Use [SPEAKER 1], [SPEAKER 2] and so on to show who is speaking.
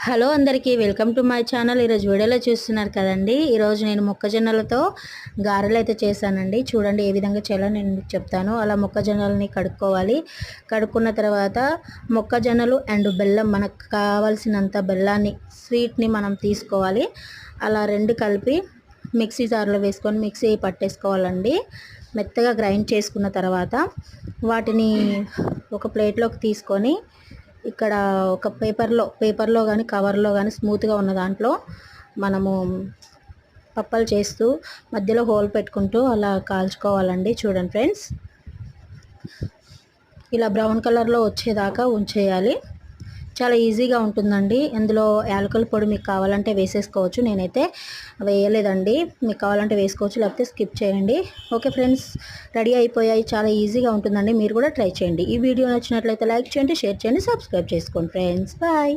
[SPEAKER 1] Hello అందరికీ welcome to my channel. ఈరోజు వీడియోలో చూస్తున్నారు కదండి. ఈరోజు నేను మొక్కజొన్నలతో గారెలు అయితే చేశానండి. చూడండి ఏ విధంగా చేయాలో నేను మీకు చెప్తాను. అలా మొక్కజొన్నలని కడుక్కోవాలి. కడుక్కున్న తర్వాత మొక్కజొన్నలు అండ్ బెల్లం, మనకు కావాల్సినంత బెల్లాన్ని, స్వీట్ని మనం తీసుకోవాలి. అలా రెండు కలిపి మిక్సీ జార్లో వేసుకొని మిక్సీ పట్టేసుకోవాలండి. మెత్తగా గ్రైండ్ చేసుకున్న తర్వాత వాటిని ఒక ప్లేట్లోకి తీసుకొని ఇక్కడ ఒక పేపర్లో కానీ కవర్లో కానీ స్మూత్గా ఉన్న దాంట్లో మనము పప్పలు చేస్తూ మధ్యలో హోల్ పెట్టుకుంటూ అలా కాల్చుకోవాలండి. చూడండి ఫ్రెండ్స్, ఇలా బ్రౌన్ కలర్లో వచ్చేదాకా ఉంచేయాలి. చాలా ఈజీగా ఉంటుందండి. ఇందులో యాలకుల పొడి మీకు కావాలంటే వేసేసుకోవచ్చు. నేనైతే వేయలేదండి. మీకు కావాలంటే వేసుకోవచ్చు, లేకపోతే స్కిప్ చేయండి. ఓకే ఫ్రెండ్స్, రెడీ అయిపోయాయి. చాలా ఈజీగా ఉంటుందండి. మీరు కూడా ట్రై చేయండి. ఈ వీడియో నచ్చినట్లయితే లైక్ చేయండి, షేర్ చేయండి, సబ్స్క్రైబ్ చేసుకోండి ఫ్రెండ్స్. బాయ్.